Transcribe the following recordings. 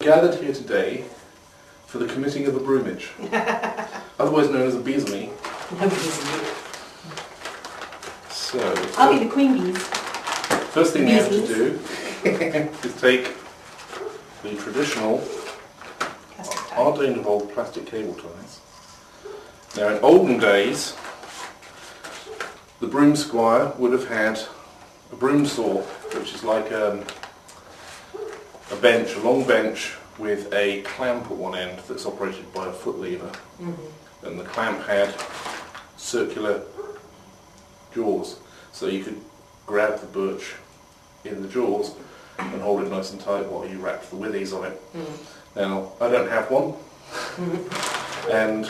Gathered here today for the committing of a broomage, otherwise known as a besom. So, I'll be the queen bees. first thing we have to do is take the traditional ordained of old plastic cable ties. Now, in olden days, the broom squire would have had a broom saw, which is like a bench, a long bench with a clamp at one end that's operated by a foot lever. Mm-hmm. And the clamp had circular jaws, so you could grab the birch in the jaws and hold it nice and tight while you wrapped the withies on it. Mm-hmm. Now, I don't have one, mm-hmm. and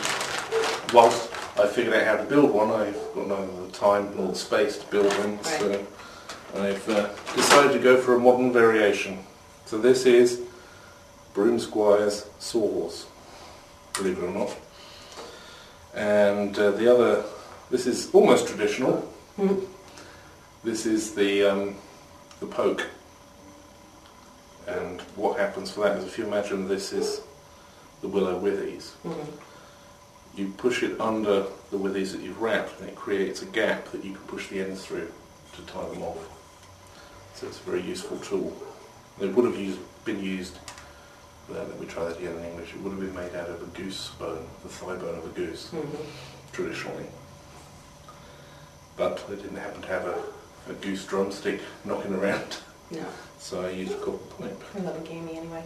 whilst I figured out how to build one, I've got neither the time nor the space to build one, right. So I've decided to go for a modern variation. So this is Broom Squire's sawhorse, believe it or not. And this is almost traditional. Mm. This is the poke. And what happens for that is, if you imagine this is the willow withies, you push it under the withies that you've wrapped and it creates a gap that you can push the ends through to tie them off. So it's a very useful tool. It would have been used, let me try that again in English, it would have been made out of a goose bone, the thigh bone of a goose, traditionally. But I didn't happen to have a goose drumstick knocking around, no. So I used a copper pipe. I love a gamey anyway.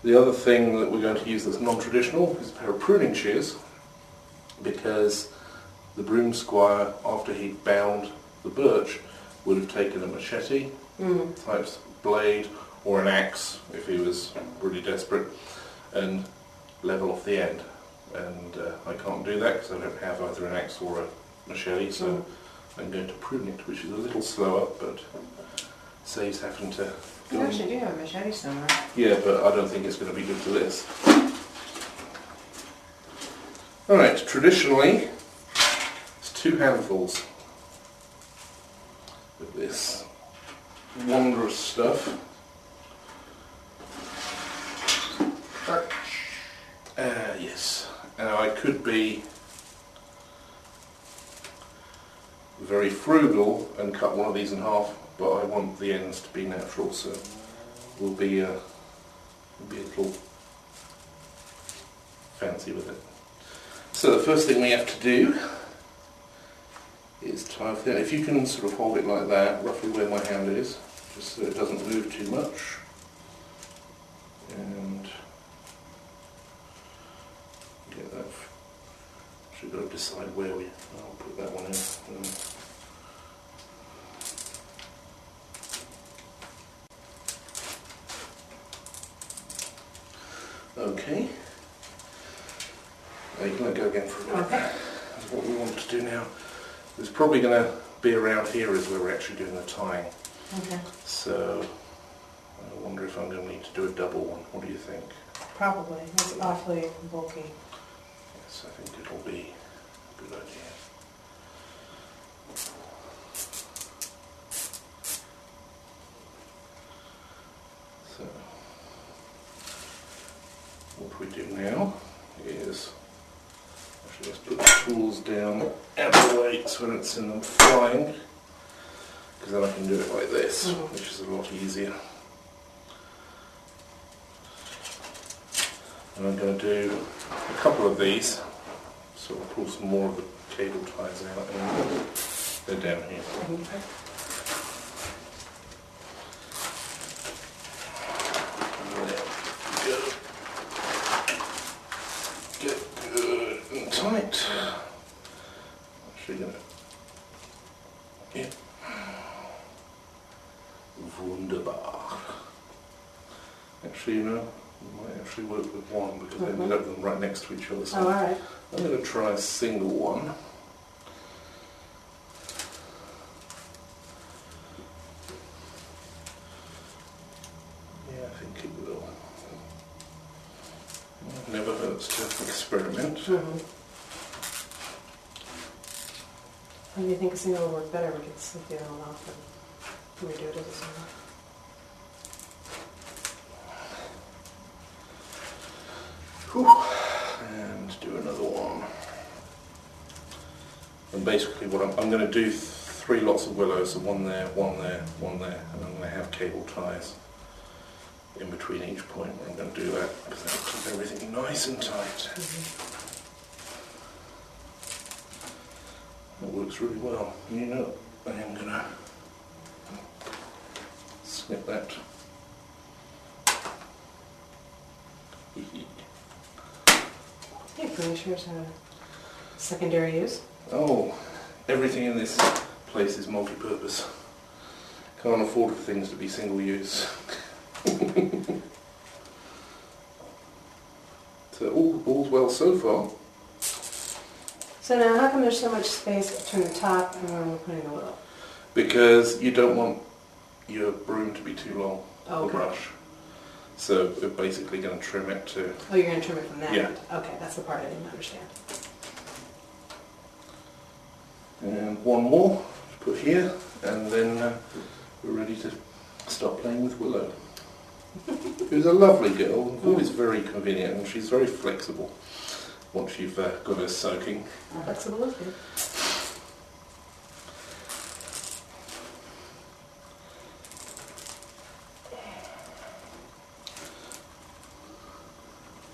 The other thing that we're going to use that's non-traditional is a pair of pruning shears, because the broom squire, after he'd bound the birch, would have taken a machete type blade or an axe if he was really desperate and level off the end. And I can't do that because I don't have either an axe or a machete, so I'm going to prune it, which is a little slower but saves having to go. You actually do have a machete somewhere. Yeah, but I don't think it's going to be good for this. Alright, traditionally it's 2 handfuls of this wondrous stuff. Yes. Now I could be very frugal and cut one of these in half, but I want the ends to be natural, so we'll be a little fancy with it. So the first thing we have to do is tie off there. If you can sort of hold it like that, roughly where my hand is, just so it doesn't move too much. And get that. Actually got to decide where I'll put that one in. Okay. You can let go again for a minute. Okay. That's what we want to do now. It's probably going to be around here is where we're actually doing the tying. Okay. So I wonder if I'm going to need to do a double one. What do you think? Probably. It's awfully bulky. Yes, I think it'll be a good idea. So what we do now is actually let's put the tools down out of the way so when it's in them flying, because then I can do it like this, which is a lot easier. And I'm going to do a couple of these, so we'll pull some more of the cable ties out and they're down here. Okay. There we go. Get good and tight. Actually going to... Yeah. Wunderbar. Actually, you know, we might actually work with one because they ended up them right next to each other. So alright. I'm going to try a single one. Yeah, I think it will. It never hurts to experiment. And do you think a single will work better? We could slip the other one off and redo it as a single. And do another one. And basically what I'm going to do 3 lots of willow, so one there, one there, one there, and I'm going to have cable ties in between each point where I'm going to do that, because that'll keep everything nice and tight. That works really well. You know, I am going to snip that. Yeah, pretty sure it's a secondary use. Oh, everything in this place is multi-purpose. Can't afford for things to be single use. So all's well so far. So now, how come there's so much space between the top and where we're putting the willow? Because you don't want your broom to be too long, Oh, the brush. So we're basically going to trim it to... Oh, you're going to trim it from that Yeah. end? Okay, that's the part I didn't understand. And one more to put here, and then we're ready to start playing with Willow. Who's a lovely girl, always very convenient, and she's very flexible once you've got her soaking. Flexible is good.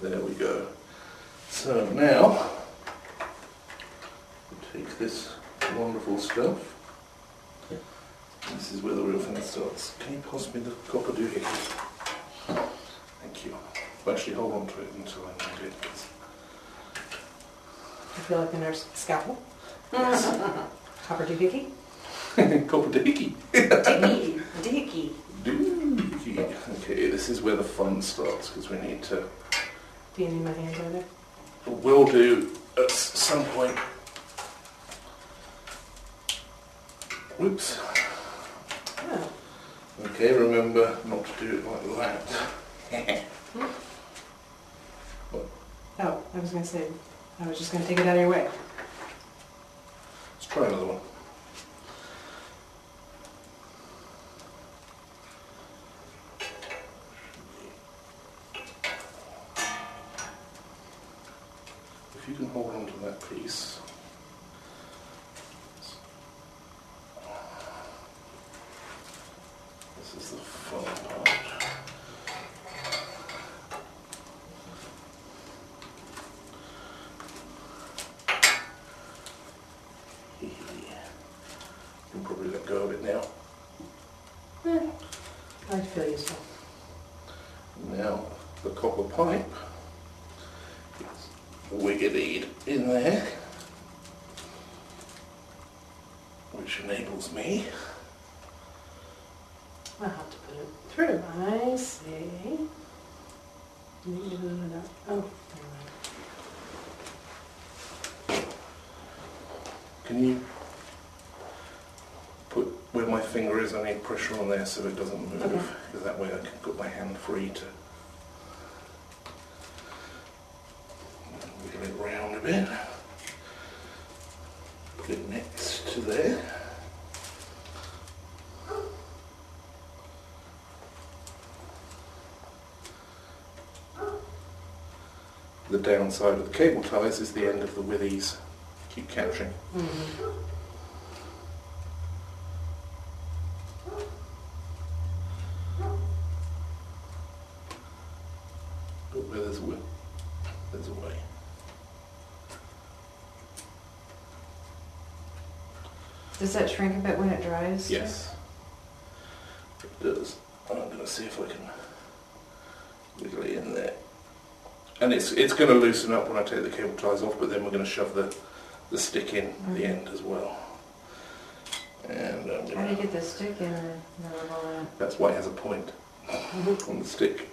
There we go. So now, we'll take this wonderful stuff. This is where the real thing starts. Can you pass me the copper doohickey? Thank you. I'll actually hold on to it until I need it. I feel like a nurse scalpel. Yes. Copper doohickey. Copper doohickey. Doohickey. Doohickey. Okay, this is where the fun starts, because we need to... Do you need my hands over there? We'll do at some point. Whoops. Oh. Okay, remember not to do it like that. Oh, I was going to say, I was just going to take it out of your way. Let's try another one. If you can hold on to that piece. This is the fun part. You can probably let go of it now. Yeah. I feel useful. Now the copper pipe is wigged in there, which enables me. I'll have to put it through. I see. Oh, Can you put where my finger is, I need pressure on there so it doesn't move, Okay. because that way I can put my hand free to wiggle it round a bit. Put it next to there. The downside of the cable ties is the end of the withies keep catching. Mm-hmm. But where there's a will, there's a way. Does that shrink a bit when it dries? Yes, it does. I'm going to see if I can wiggle it in there. And it's going to loosen up when I take the cable ties off, but then we're going to shove the stick in at the end as well. And I'm How do you going get the stick in there? that's why it has a point on the stick.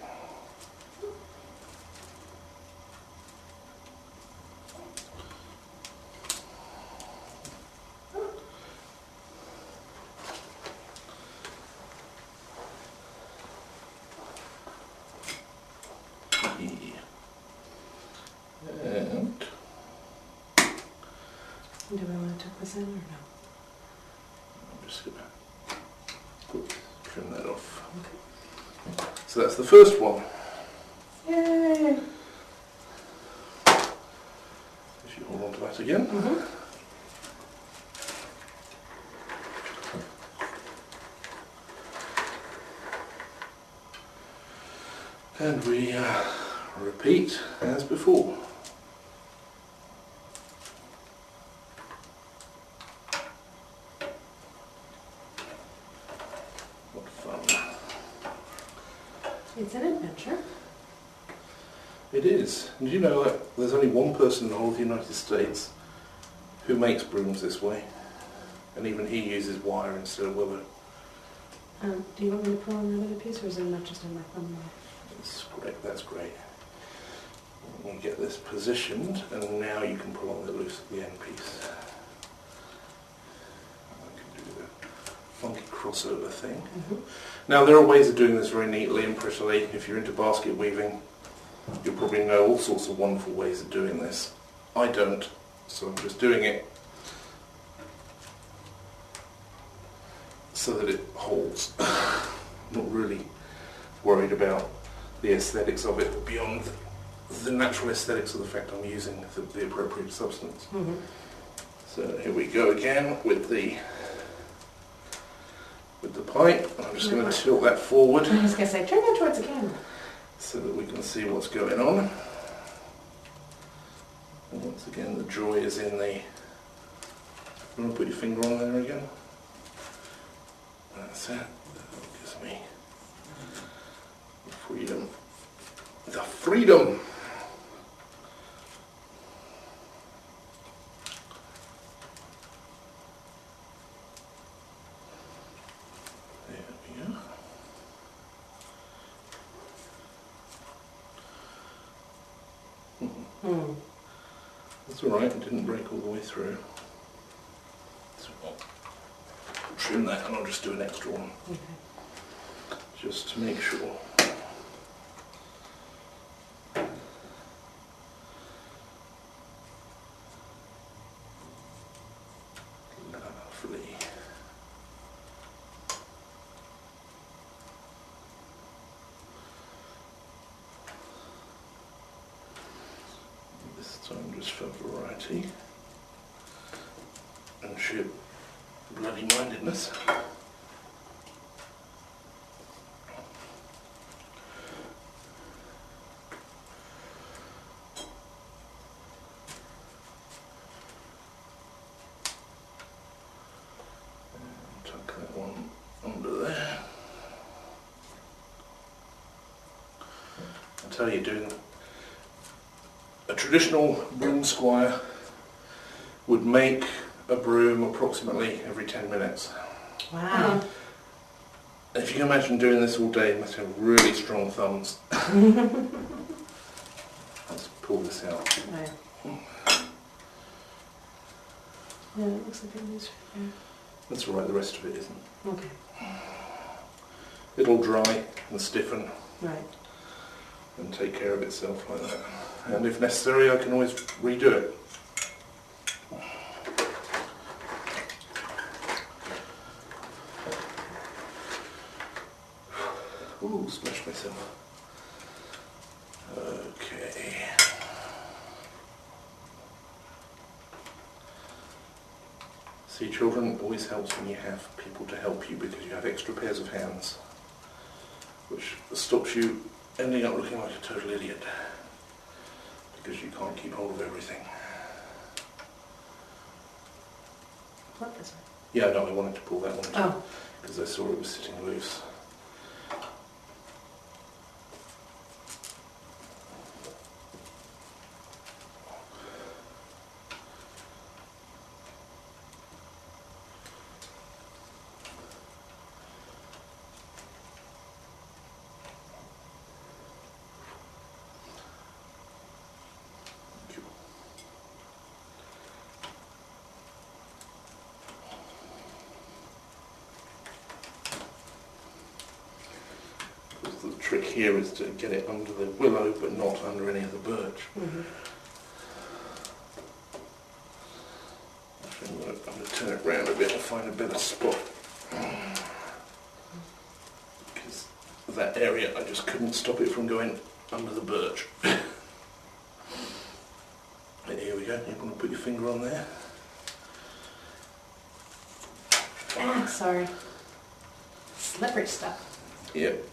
And Do we want to tuck this in or no? I'm just going to trim that off. Okay. So that's the first one. Yay! that again. And we repeat as before. What fun. It's an adventure. It is. And do you know that there's only one person in the whole of the United States who makes brooms this way? And even he uses wire instead of willow. Do you want me to pull on that other piece, or is it enough just on my thumb? That's great, that's great. You get this positioned, and now you can pull on the loose at the end piece. I can do the funky crossover thing. Now there are ways of doing this very neatly and prettily. If you're into basket weaving, you'll probably know all sorts of wonderful ways of doing this. I don't, so I'm just doing it so that it holds. I'm not really worried about the aesthetics of it beyond the natural aesthetics of the fact I'm using the appropriate substance. So here we go again with the pipe. I'm just going to tilt that forward. I was going to say, turn that towards the camera. So that we can see what's going on. And once again, the joy is in the... You want to put your finger on there again? That's it. That gives me the freedom. The freedom! There we go. That's alright, it didn't break all the way through. So I'll trim that and I'll just do an extra one. Just to make sure. Lovely. This time just for variety and sheer bloody mindedness. And tuck that one under there. I tell you, doing a traditional broom squire would make a broom approximately every 10 minutes. Wow. If you can imagine doing this all day, you must have really strong thumbs. Let's pull this out. Right. Yeah, it looks like it is. Yeah. That's alright, the rest of it isn't. Okay. It'll dry and stiffen Right. and take care of itself like that. And if necessary, I can always redo it. Ooh, splashed myself. Okay. See, children, it always helps when you have people to help you because you have extra pairs of hands, which stops you ending up looking like a total idiot because you can't keep hold of everything. Flip this way. Yeah, no, I wanted to pull that one Oh. because I saw it was sitting loose. The trick here is to get it under the willow but not under any of the birch. I'm going to turn it round a bit and find a better spot because that area I just couldn't stop it from going under the birch. Here we go. go, you want to put your finger on there. Ah, sorry. Slippery stuff. Yep.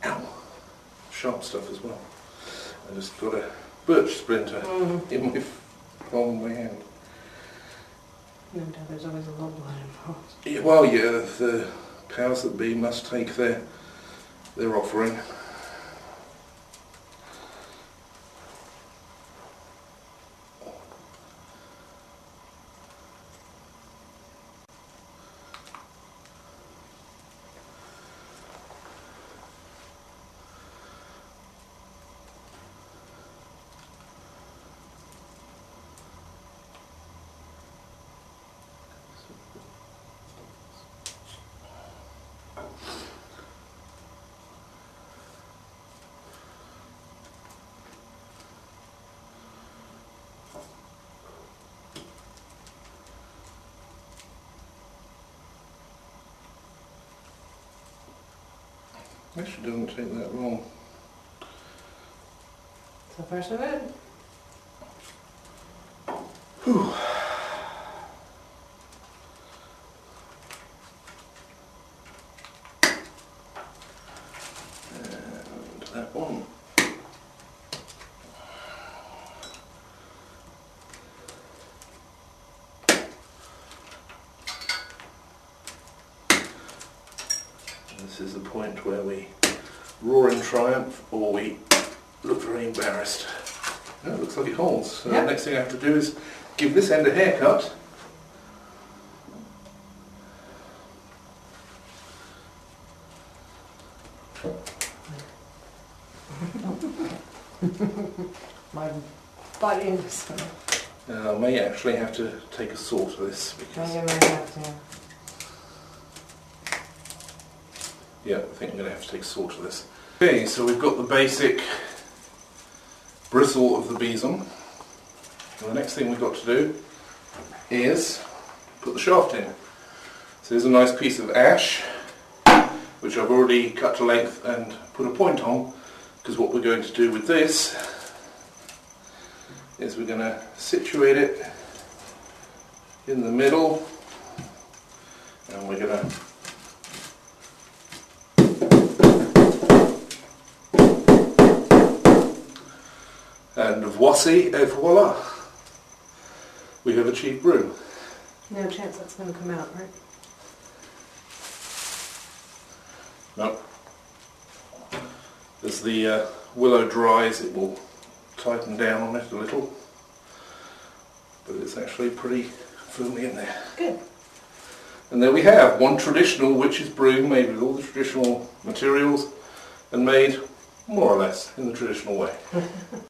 Ow. Sharp stuff as well. I just got a birch splinter in my palm of my hand. No doubt there's always a little blood involved. Yeah, well, yeah, the powers that be must take their offering. Actually doesn't take that long. So far so good. Whew. And that one. This is the point where we roar in triumph or we look very embarrassed. Oh, it looks like it holds. So yep. The next thing I have to do is give this end a haircut. My butt into some. I may actually have to take a saw to this because. You might have to. Yeah, I think I'm going to have to take a saw to this. Okay, so we've got the basic bristle of the besom. And the next thing we've got to do is put the shaft in. So here's a nice piece of ash, which I've already cut to length and put a point on, because what we're going to do with this is we're going to situate it in the middle, and we're going to and voici et voila, we have achieved broom. No chance that's going to come out, right? No. As the willow dries, it will tighten down on it a little, but it's actually pretty firmly in there. Good. And there we have one traditional witch's broom made with all the traditional materials and made more or less in the traditional way.